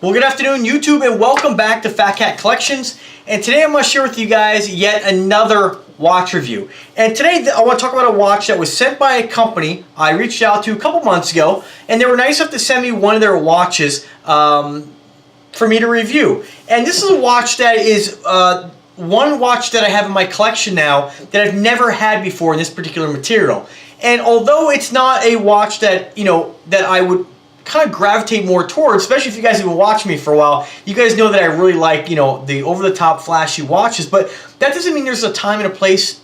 Well, good afternoon, YouTube, and welcome back to Fat Cat Collections. And today I'm going to share with you guys yet another watch review. And today I want to talk about a watch that was sent by a company I reached out to a couple months ago, and they were nice enough to send me one of their watches for me to review. And this is a watch that is one watch that I have in my collection now that I've never had before in this particular material. And although it's not a watch that, that I would kind of gravitate more towards, especially if you guys have been watching me for a while, you guys know that I really like, the over-the-top flashy watches, but that doesn't mean there's a time and a place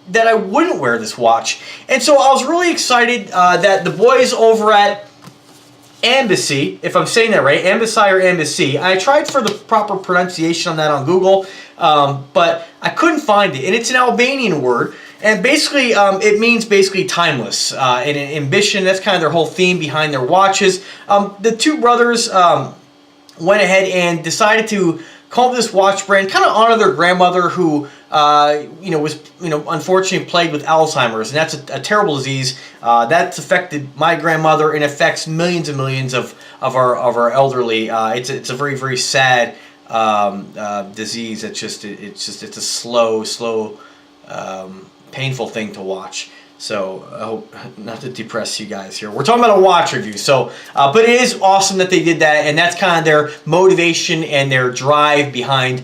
that I wouldn't wear this watch. And so I was really excited that the boys over at Ambici, if I'm saying that right, Ambici or Ambici, I tried for the proper pronunciation on that on Google, but I couldn't find it, and it's an Albanian word. And basically, it means timeless. And ambition, that's kind of their whole theme behind their watches. The two brothers went ahead and decided to call this watch brand, kind of honor their grandmother who, was, unfortunately plagued with Alzheimer's. And that's a terrible disease. That's affected my grandmother and affects millions and millions of our elderly. It's a very, very sad disease. It's a slow, painful thing to watch. So I hope not to depress you guys here. We're talking about a watch review. So, but it is awesome that they did that, and that's kind of their motivation and their drive behind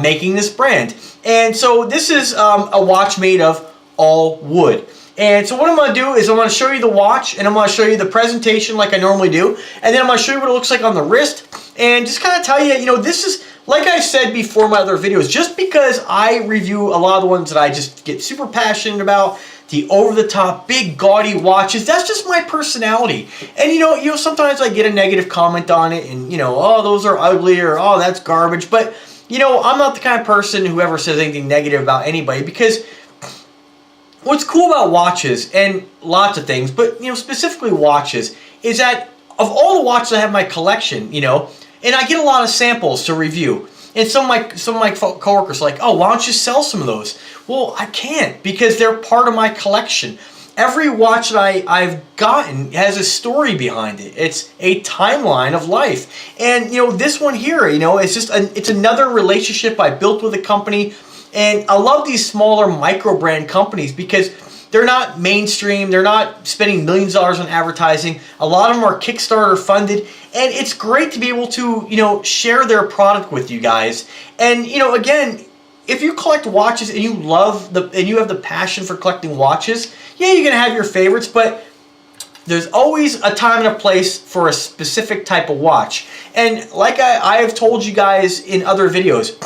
making this brand. And so this is a watch made of all wood. And so what I'm going to do is I'm going to show you the watch, and I'm going to show you the presentation like I normally do, and then I'm going to show you what it looks like on the wrist, and just kind of tell you, this is, like I said before in my other videos, just because I review a lot of the ones that I just get super passionate about, the over-the-top, big, gaudy watches, that's just my personality. And sometimes I get a negative comment on it, and oh, those are ugly, or oh, that's garbage, but I'm not the kind of person who ever says anything negative about anybody, because what's cool about watches, and lots of things, but specifically watches, is that of all the watches I have in my collection, and I get a lot of samples to review, and some of my coworkers are like, oh, why don't you sell some of those? Well, I can't, because they're part of my collection. Every watch that I've gotten has a story behind it. It's a timeline of life, and this one here, it's another relationship I built with a company. And I love these smaller micro brand companies because they're not mainstream, they're not spending millions of dollars on advertising. A lot of them are Kickstarter funded, and it's great to be able to, share their product with you guys. And, again, if you collect watches and you you have the passion for collecting watches, yeah, you're gonna have your favorites, but there's always a time and a place for a specific type of watch. And like I have told you guys in other videos,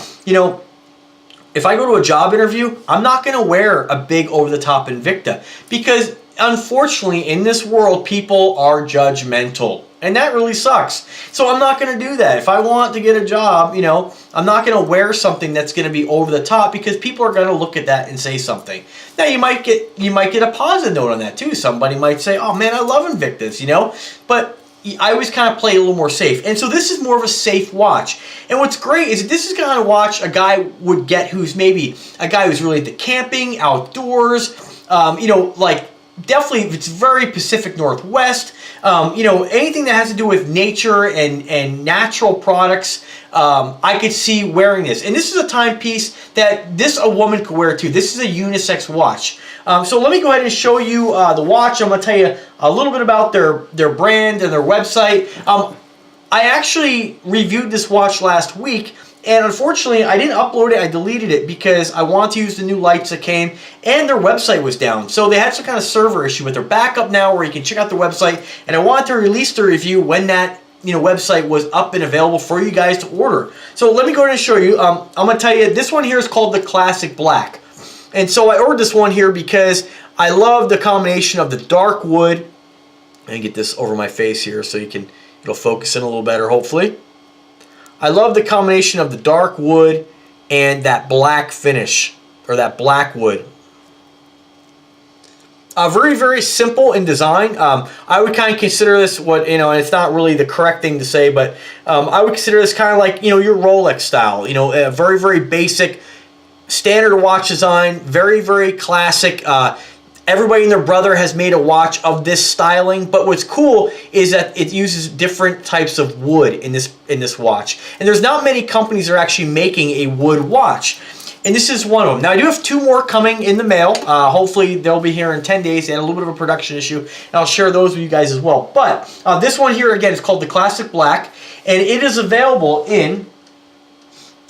if I go to a job interview, I'm not going to wear a big over-the-top Invicta, because unfortunately in this world people are judgmental, and that really sucks. So I'm not going to do that. If I want to get a job, I'm not going to wear something that's going to be over the top, because people are going to look at that and say something. Now you might get a positive note on that too. Somebody might say, "Oh man, I love Invictas," but I always kind of play a little more safe. And so this is more of a safe watch. And what's great is that this is the kind of watch a guy would get who's maybe a guy who's really into camping, outdoors, like definitely if it's very Pacific Northwest, anything that has to do with nature and natural products, I could see wearing this. And this is a timepiece that a woman could wear too. This is a unisex watch. So let me go ahead and show you the watch. I'm going to tell you a little bit about their brand and their website. I actually reviewed this watch last week, and unfortunately I didn't upload it. I deleted it because I wanted to use the new lights that came, and their website was down. So they had some kind of server issue with their backup now where you can check out their website, and I wanted to release the review when that website was up and available for you guys to order. So let me go ahead and show you. I'm going to tell you, this one here is called the Classic Black. And so I ordered this one here because I love the combination of the dark wood. Let me get this over my face here so it'll focus in a little better, hopefully. I love the combination of the dark wood and that black finish, or that black wood. Very, very simple in design. I would kind of consider this and it's not really the correct thing to say, but I would consider this kind of like, your Rolex style, a very, very basic standard watch design, very, very classic. Everybody and their brother has made a watch of this styling, but what's cool is that it uses different types of wood in this watch. And there's not many companies that are actually making a wood watch. And this is one of them. Now, I do have 2 more coming in the mail. Hopefully, they'll be here in 10 days. They had a little bit of a production issue, and I'll share those with you guys as well. But this one here, again, is called the Classic Black, and it is available in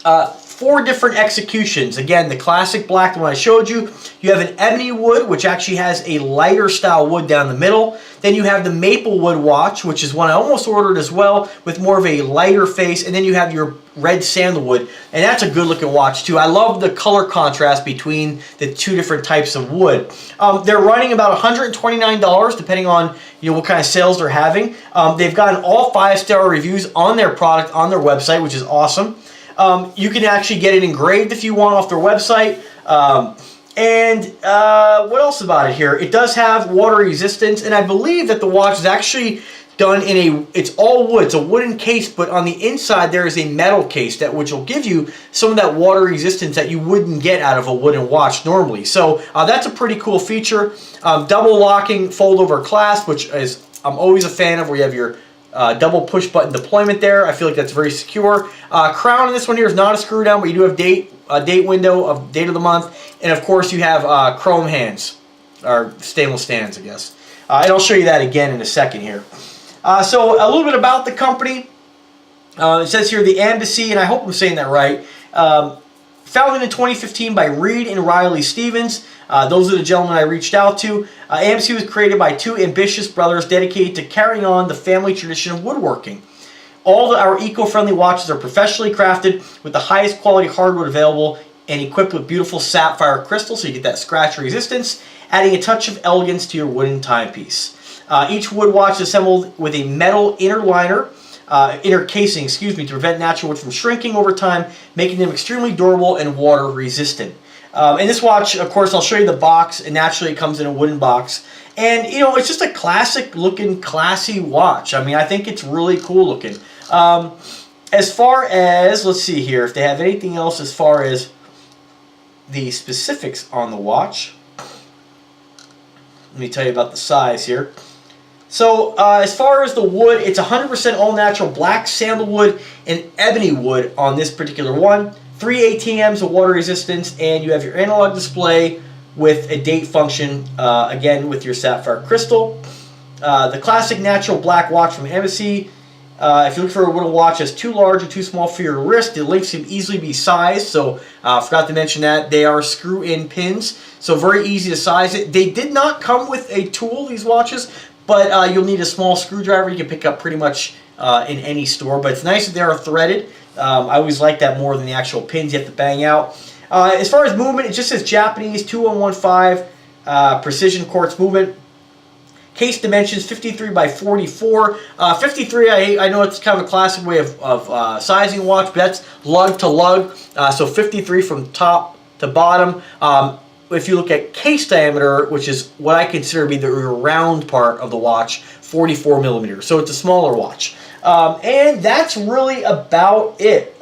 4 different executions. Again, the Classic Black, the one I showed you. You have an ebony wood, which actually has a lighter style wood down the middle. Then you have the maple wood watch, which is one I almost ordered as well, with more of a lighter face. And then you have your red sandalwood, and that's a good looking watch too. I love the color contrast between the 2 different types of wood. They're running about $129, depending on what kind of sales they're having. They've gotten all 5-star reviews on their product on their website, which is awesome. You can actually get it engraved if you want off their website. What else about it here? It does have water resistance, and I believe that the watch is actually done in it's all wood. It's a wooden case, but on the inside there is a metal case which will give you some of that water resistance that you wouldn't get out of a wooden watch normally. So that's a pretty cool feature. Double locking fold over clasp, which is I'm always a fan of, where you have your double push button deployment there. I feel like that's very secure. Crown in this one here is not a screw down, but you do have date window of date of the month, and of course you have chrome hands, or stainless stands, I guess. And I'll show you that again in a second here. So a little bit about the company. It says here the Ambici, and I hope I'm saying that right. Founded in 2015 by Reed and Riley Stevens. Those are the gentlemen I reached out to. Ambici was created by 2 ambitious brothers dedicated to carrying on the family tradition of woodworking. All our eco-friendly watches are professionally crafted with the highest quality hardwood available and equipped with beautiful sapphire crystal, so you get that scratch resistance, adding a touch of elegance to your wooden timepiece. Each wood watch is assembled with a metal inner casing, to prevent natural wood from shrinking over time, making them extremely durable and water resistant. And this watch, of course, I'll show you the box, and naturally it comes in a wooden box. And, it's just a classic looking, classy watch. I mean, I think it's really cool looking. As far as, let's see here, if they have anything else as far as the specifics on the watch. Let me tell you about the size here. So, as far as the wood, it's 100% all-natural black sandalwood and ebony wood on this particular one. 3 ATMs of water resistance, and you have your analog display with a date function, again, with your sapphire crystal. The classic natural black watch from Ambici. If you look for a wooden watch that's too large or too small for your wrist, the links can easily be sized. So, I forgot to mention that. They are screw-in pins, so very easy to size it. They did not come with a tool, these watches, but you'll need a small screwdriver you can pick up pretty much in any store. But it's nice that they are threaded. I always like that more than the actual pins you have to bang out. As far as movement, it just says Japanese 2115 precision quartz movement. Case dimensions 53 by 44. 53, I know it's kind of a classic way of sizing a watch, but that's lug to lug. So 53 from top to bottom. If you look at case diameter, which is what I consider to be the round part of the watch, 44 millimeters. So it's a smaller watch. And that's really about it.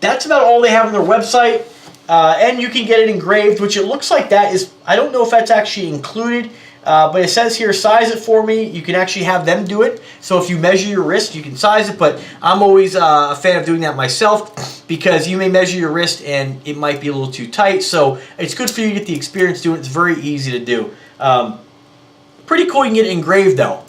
That's about all they have on their website. And you can get it engraved, which it looks like that is, I don't know if that's actually included, but it says here, size it for me. You can actually have them do it. So if you measure your wrist, you can size it, but I'm always a fan of doing that myself, because you may measure your wrist and it might be a little too tight. So it's good for you to get the experience doing it. It's very easy to do. Pretty cool. You can get it engraved though.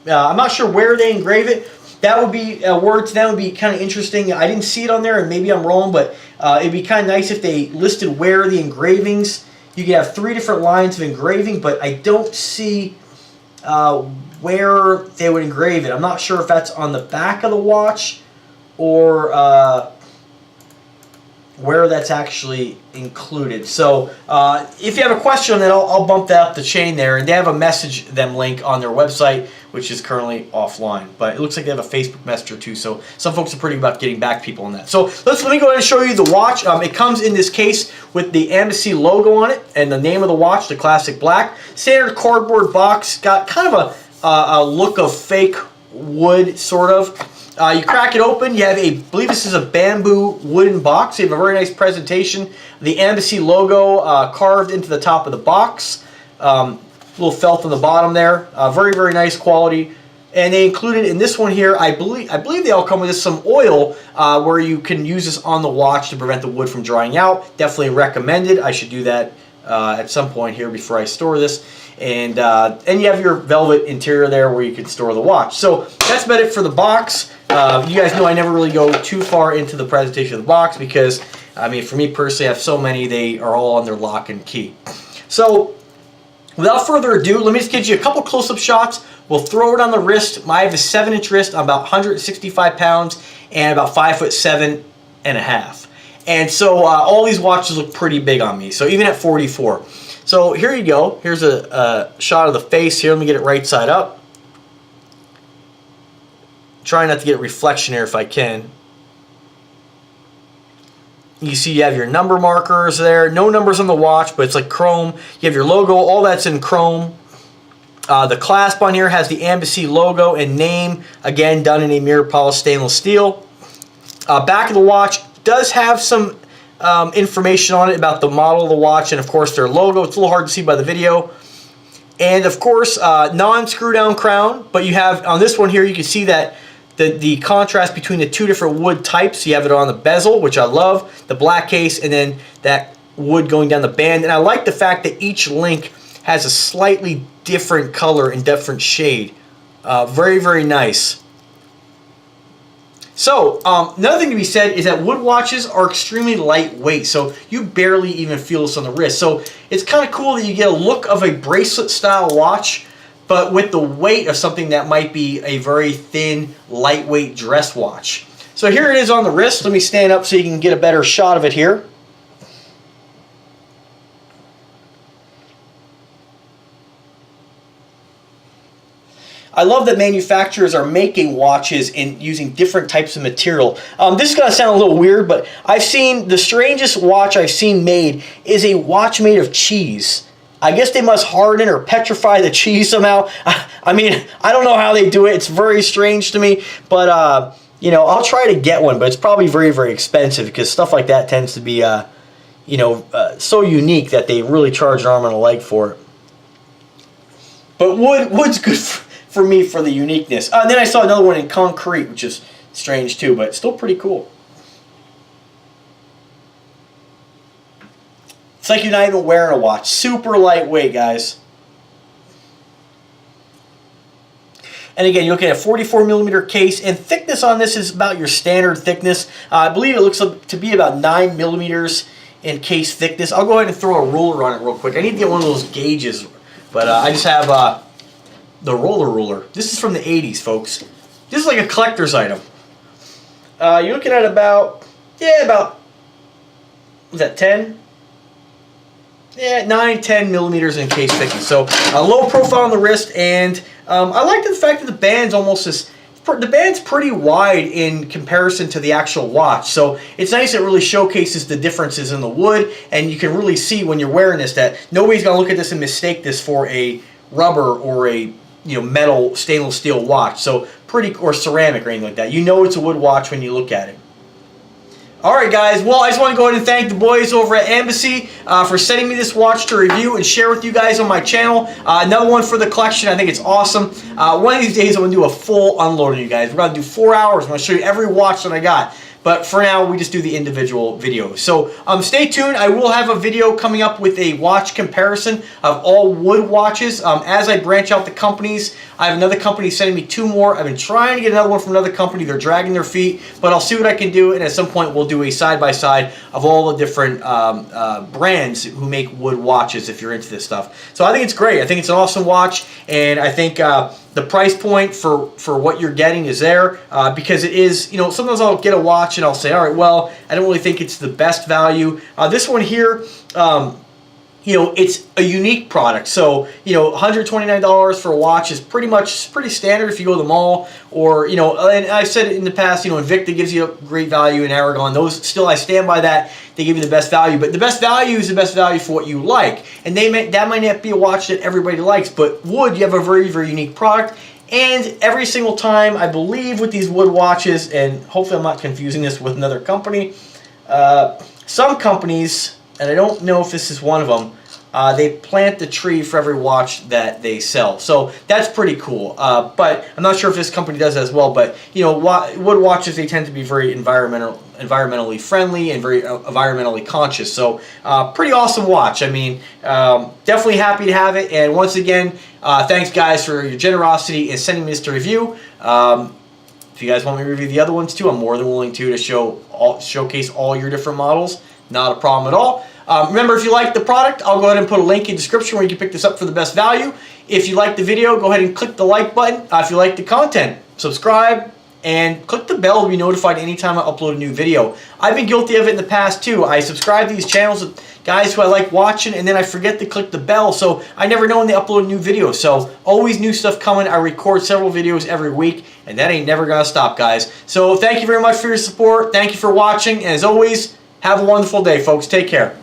I'm not sure where they engrave it. That would be words. That would be kind of interesting. I didn't see it on there, and maybe I'm wrong, but it'd be kind of nice if they listed where the engravings. You can have 3 different lines of engraving, but I don't see where they would engrave it. I'm not sure if that's on the back of the watch or where that's actually included. So if you have a question on that, I'll bump that up the chain there. And they have a message them link on their website, which is currently offline. But it looks like they have a Facebook Messenger too. So some folks are pretty good about getting back people on that. So let me go ahead and show you the watch. It comes in this case with the Ambici logo on it and the name of the watch, the Classic Black. Standard cardboard box. Got kind of a look of fake wood, sort of. You crack it open, you have I believe this is a bamboo wooden box. You have a very nice presentation. The Ambici logo carved into the top of the box. Little felt on the bottom there. Very, very nice quality. And they included in this one here, I believe they all come with some oil where you can use this on the watch to prevent the wood from drying out. Definitely recommended. I should do that at some point here before I store this. And you have your velvet interior there where you can store the watch. So that's about it for the box. You guys know I never really go too far into the presentation of the box because, I mean, for me personally, I have so many, they are all on their lock and key. So without further ado, let me just get you a couple close-up shots. We'll throw it on the wrist. I have a 7-inch wrist. I'm about 165 pounds and about 5'7.5". And so all these watches look pretty big on me. So even at 44. So here you go. Here's a shot of the face here. Let me get it right side up. Try not to get reflection here if I can. You see you have your number markers there. No numbers on the watch, but it's like chrome. You have your logo. All that's in chrome. The clasp on here has the Ambici logo and name, again done in a mirror polished stainless steel. Back of the watch does have some information on it about the model of the watch and of course their logo. It's a little hard to see by the video. And of course non-screw down crown, but you have on this one here you can see that the contrast between the two different wood types. You have it on the bezel, which I love, the black case, and then that wood going down the band. And I like the fact that each link has a slightly different color and different shade. Very, very nice. So, another thing to be said is that wood watches are extremely lightweight, so you barely even feel this on the wrist. So, it's kind of cool that you get a look of a bracelet-style watch, but with the weight of something that might be a very thin, lightweight dress watch. So, here it is on the wrist. Let me stand up so you can get a better shot of it here. I love that manufacturers are making watches and using different types of material. This is going to sound a little weird, but I've seen, the strangest watch I've seen made is a watch made of cheese. I guess they must harden or petrify the cheese somehow. I mean, I don't know how they do it. It's very strange to me, but you know, I'll try to get one, but it's probably very, very expensive because stuff like that tends to be, you know, so unique that they really charge an arm and a leg for it. But wood's good for me for the uniqueness. And then I saw another one in concrete, which is strange too, but still pretty cool. It's like you're not even wearing a watch. Super lightweight, guys. And again, you're looking at a 44mm case, and thickness on this is about your standard thickness. I believe it looks to be about 9mm in case thickness. I'll go ahead and throw a ruler on it real quick. I need to get one of those gauges, but I just have the roller ruler. This is from the 80s, folks. This is like a collector's item. You're looking at about, was that 10? Yeah, 9-10mm in case thickness. So a low profile on the wrist, and I like the fact that the band's almost as, the band's pretty wide in comparison to the actual watch. So it's nice, it really showcases the differences in the wood, and you can really see when you're wearing this that nobody's gonna look at this and mistake this for a rubber or a metal stainless steel watch. So pretty, or ceramic or anything like that. You know it's a wood watch when you look at it. Alright guys, well I just want to go ahead and thank the boys over at Ambici for sending me this watch to review and share with you guys on my channel. Another one for the collection. I think it's awesome. One of these days I'm going to do a full unload on you guys. We're going to do 4 hours. I'm going to show you every watch that I got. But for now, we just do the individual videos. So stay tuned. I will have a video coming up with a watch comparison of all wood watches. As I branch out the companies, I have another company sending me 2 more. I've been trying to get another one from another company. They're dragging their feet, but I'll see what I can do. And at some point, we'll do a side-by-side of all the different brands who make wood watches if you're into this stuff. So I think it's great. I think it's an awesome watch, and I think the price point for what you're getting is there because it is, sometimes I'll get a watch and I'll say, all right, well, I don't really think it's the best value. This one here, it's a unique product. So, $129 for a watch is pretty standard if you go to the mall, or, and I've said it in the past, Invicta gives you a great value in Aragon. Those still, I stand by that. They give you the best value, but the best value is the best value for what you like. And that might not be a watch that everybody likes, but wood, you have a very, very unique product. And every single time, I believe with these wood watches, and hopefully I'm not confusing this with another company, some companies, and I don't know if this is one of them, they plant the tree for every watch that they sell. So that's pretty cool. But I'm not sure if this company does that as well. But you know, wood watches, they tend to be very environmentally friendly and very environmentally conscious. So pretty awesome watch. I mean, definitely happy to have it. And once again, thanks guys for your generosity in sending me this to review. If you guys want me to review the other ones too, I'm more than willing to showcase all your different models. Not a problem at all. Remember, if you like the product, I'll go ahead and put a link in the description where you can pick this up for the best value. If you like the video, go ahead and click the like button. If you like the content, subscribe and click the bell to be notified anytime I upload a new video. I've been guilty of it in the past too. I subscribe to these channels with guys who I like watching, and then I forget to click the bell, so I never know when they upload a new video. So always new stuff coming. I record several videos every week, and that ain't never gonna stop, guys. So thank you very much for your support. Thank you for watching, and as always, have a wonderful day, folks. Take care.